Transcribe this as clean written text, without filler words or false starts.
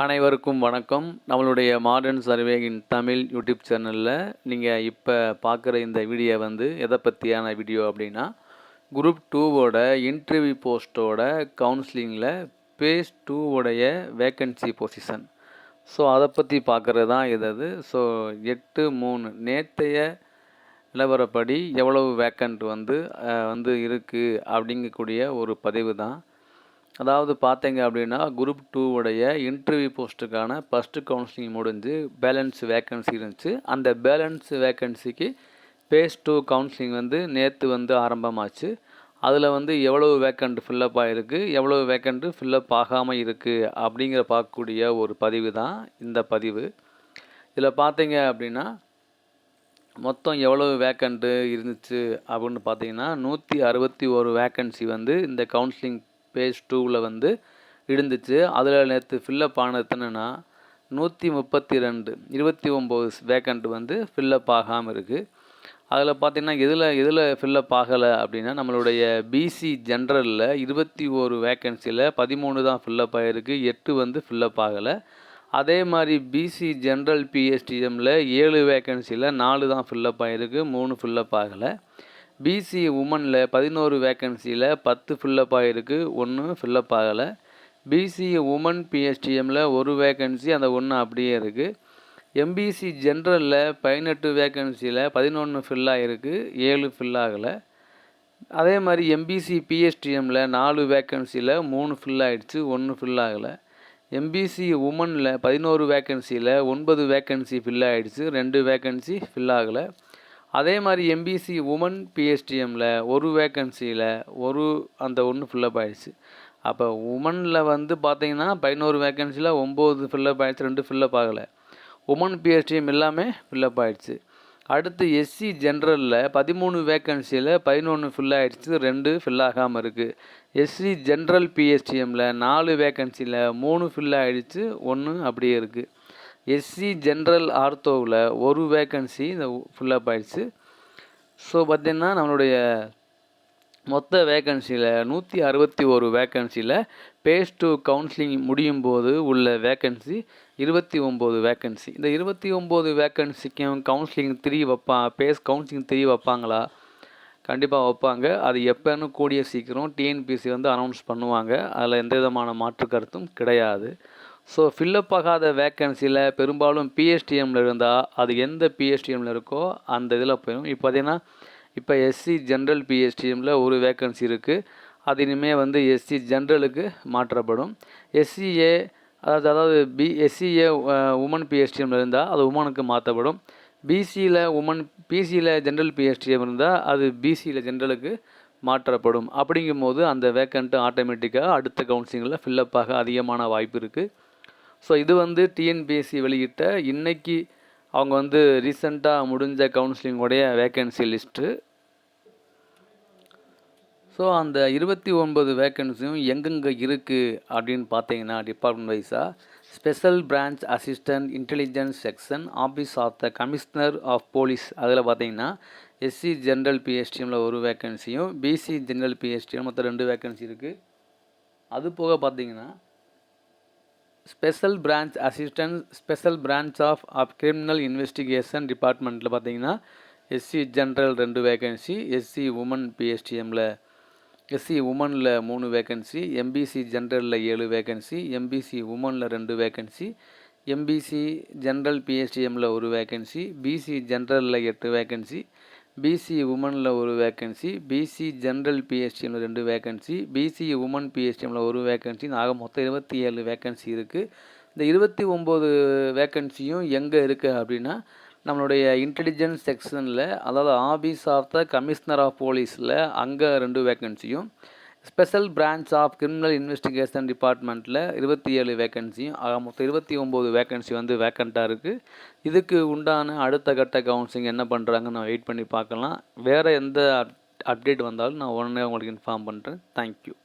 அனைவருக்கும் வணக்கம். நம்மளுடைய மாடர்ன் சர்வே இன் தமிழ் யூடியூப் சேனலில் நீங்கள் இப்போ பார்க்குற இந்த வீடியோ எதை பற்றியான வீடியோ அப்படின்னா, குரூப் 2வோட இன்டர்வியூ போஸ்ட்டோட கவுன்சிலிங்கில் பேஸ் 2வோடைய வேக்கன்சி பொசிஷன். ஸோ அதை பற்றி பார்க்குறது தான் இது. ஸோ 8/3 நேற்றைய நிலவரப்படி எவ்வளவு வேக்கண்ட் இருக்குது அப்படிங்கக்கூடிய ஒரு பதிவு தான். அதாவது பார்த்தீங்க அப்படின்னா, குரூப் 2வோடைய இன்டர்வியூ போஸ்ட்டுக்கான ஃபஸ்ட்டு கவுன்சிலிங் முடிஞ்சு பேலன்ஸ் வேக்கன்சி இருந்துச்சு. அந்த பேலன்ஸ் வேக்கன்சிக்கு பேஸ் 2 கவுன்சிலிங் நேற்று ஆரம்பமாச்சு. அதில் எவ்வளவு வேக்கண்ட் ஃபில்லப் ஆகிருக்கு, எவ்வளவு வேக்கண்ட்டு ஃபில்லப் ஆகாமல் இருக்குது அப்படிங்கிற பார்க்கக்கூடிய ஒரு பதிவு தான் இந்த பதிவு. இதில் பார்த்தீங்க அப்படின்னா, மொத்தம் எவ்வளவு வேக்கண்ட்டு இருந்துச்சு அப்படின்னு பார்த்தீங்கன்னா, 161 வேக்கன்சி இந்த கவுன்சிலிங் பேஸ் 2வில் இருந்துச்சு. அதில் நேற்று ஃபில்லப் ஆனதுன்னா 132 29 வேக்கண்ட் ஃபில்லப் ஆகாமல் இருக்குது. அதில் பார்த்திங்கன்னா எதில் ஃபில்லப் ஆகலை அப்படின்னா, நம்மளுடைய பிசி ஜென்ரலில் 21 வேக்கன்சியில் 13 தான் ஃபில்லப் ஆகிருக்கு, 8 ஃபில்லப் ஆகலை. அதே மாதிரி பிசி ஜென்ரல் பிஎஸ்டிஎம்மில் 7 வேக்கன்சியில் 4 தான் ஃபில்லப் ஆகிருக்கு, 3 ஃபில்லப் ஆகலை. பிசி உமனில் 11 வேக்கன்சியில் 10 ஃபில்லப் ஆகிருக்கு, 1 ஃபில்லப் ஆகலை. பிசி உமன் பிஎஸ்டிஎம்மில் 1 வேக்கன்சி, அந்த 1 அப்படியே இருக்குது. எம்பிசி ஜென்ரலில் 18 வேக்கன்சியில் 11 ஃபில் ஆகிருக்கு, 7 ஃபில் ஆகலை. அதே மாதிரி எம்பிசி பிஎஸ்டிஎம்மில் 4 வேக்கன்சியில் 3 ஃபில் ஆகிடுச்சு, 1 ஃபில் ஆகலை. எம்பிசி உமனில் 11 வேக்கன்சியில் 9 வேக்கன்சி ஃபில் ஆகிடுச்சு, 2 வேக்கன்சி ஃபில் ஆகலை. அதே மாதிரி எம்பிசி உமன் பிஎஸ்டிஎம்மில் 1 வேக்கன்சியில் அந்த 1 ஃபில்லப் ஆகிடுச்சு. அப்போ உமனில் பார்த்தீங்கன்னா 11 வேக்கன்சியில் 9 ஃபில்லப் ஆகிடுச்சு, 2 ஃபில்லப் ஆகலை. உமன் பிஎஸ்டிஎம் எல்லாமே ஃபில்லப் ஆகிடுச்சு. அடுத்து எஸ்சி ஜென்ரலில் 13 வேக்கன்சியில் 11 ஃபில் ஆகிடுச்சு, 2 ஃபில் ஆகாமல் இருக்குது. எஸ்சி ஜென்ரல் பிஎஸ்டிஎம்மில் 4 வேக்கன்சியில் 3 ஃபில் ஆகிடுச்சு, 1 அப்படியே இருக்குது. எஸ்சி ஜென்ரல் ஆர்த்தோவில் 1 வேக்கன்சி இந்த ஃபில்லப் ஆகிடுச்சு. ஸோ பார்த்திங்கன்னா நம்மளுடைய மொத்த வேக்கன்சியில் 161 வேக்கன்சியில் பேஸ் 2 கவுன்சிலிங் முடியும் போது உள்ள வேக்கன்சி 29 வேக்கன்சி. இந்த 29 வேக்கன்சிக்கும் கவுன்சிலிங் 3 பேஸ் கவுன்சிலிங் 3 வைப்பாங்களா? கண்டிப்பாக வைப்பாங்க. அது எப்போன்னு கூடிய சீக்கிரம் டிஎன்பிசி அனௌன்ஸ் பண்ணுவாங்க. அதில் எந்த விதமான மாற்று கருத்தும் கிடையாது. ஸோ ஃபில்லப் ஆகாத வேக்கன்சியில் பெரும்பாலும் பிஎஸ்டிஎம்மில் இருந்தால் அது எந்த பிஎஸ்டிஎம்மில் இருக்கோ அந்த இதில் போயிடும். இப்போ பார்த்திங்கன்னா, இப்போ எஸ்சி ஜென்ரல் பிஎஸ்டிஎம்மில் 1 வேக்கன்சி இருக்குது. அது இனிமேல் எஸ்சி ஜென்ரலுக்கு மாற்றப்படும். எஸ்சிஏ அதாவது எஸ்சிஏ உமன் பிஎஸ்டிஎம்மில் இருந்தால் அது உமனுக்கு மாற்றப்படும். பிசியில் ஜென்ரல் பிஎஸ்டிஎம் இருந்தால் அது பிசியில் ஜென்ரலுக்கு மாற்றப்படும். அப்படிங்கும்போது அந்த வேக்கண்ட்டு ஆட்டோமேட்டிக்காக அடுத்த கவுன்சிலிங்கில் ஃபில்லப் ஆக அதிகமான வாய்ப்பு இருக்குது. ஸோ இது டிஎன்பிஎஸ்சி வெளியிட்ட இன்றைக்கி அவங்க ரீசெண்டாக முடிஞ்ச கவுன்சிலிங்கோடைய வேக்கன்சி லிஸ்ட்டு. ஸோ அந்த 29 வேக்கன்சியும் எங்கெங்கே இருக்குது அப்படின்னு பார்த்தீங்கன்னா, டிபார்ட்மெண்ட் வைஸாக special branch assistant intelligence section office of the commissioner of police, அதில் பார்த்தீங்கன்னா எஸ்சி ஜென்ரல் பிஎஸ்டிஎம்மில் 1 வேக்கன்சியும் பிசி ஜென்ரல் பிஎஸ்டிஎம் மொத்தம் 2 வேக்கன்சி இருக்குது. அது போக பார்த்தீங்கன்னா special branch assistant special branch of criminal investigation டிபார்ட்மெண்ட்டில் பார்த்தீங்கன்னா SC general 2 vacancy, SC woman பிஎஸ்டிஎம்மில் எஸ்சி உமனில் 3 வேக்கன்சி, எம்பிசி ஜென்ரலில் 7 வேக்கன்சி, எம்பிசி உமனில் 2 வேக்கன்சி, எம்பிசி ஜென்ரல் பிஎஸ்டிஎம்மில் 1 வேக்கன்சி, பிசி ஜென்ரலில் 8 வேக்கன்சி, பிசி உமனில் 1 வேக்கன்சி, பிசி ஜென்ரல் பிஎஸ்டிஎம்மில் 2 வேக்கன்சி, பிசி உமன் பிஎஸ்டிஎம்மில் 1 வேக்கன்சி, ஆக மொத்தம் 27 வேக்கன்சி இருக்குது. இந்த 29 வேக்கன்சியும் எங்கே இருக்குது அப்படின்னா, நம்மளுடைய இன்டெலிஜென்ஸ் செக்ஷனில், அதாவது office of the commissioner of போலீஸில் அங்கே 2 வேக்கன்சியும், special branch of criminal investigation டிபார்ட்மெண்ட்டில் 27 வேக்கன்சியும், ஆக மொத்தம் 29 வேக்கன்சி வேக்கண்ட்டாக இருக்குது. இதுக்கு உண்டான அடுத்த கட்ட கவுன்சிலிங் என்ன பண்ணுறாங்கன்னு நான் வெயிட் பண்ணி பார்க்கலாம். வேறு எந்த அப்டேட் வந்தாலும் நான் உடனே உங்களுக்கு இன்ஃபார்ம் பண்ணுறேன். தேங்க்யூ.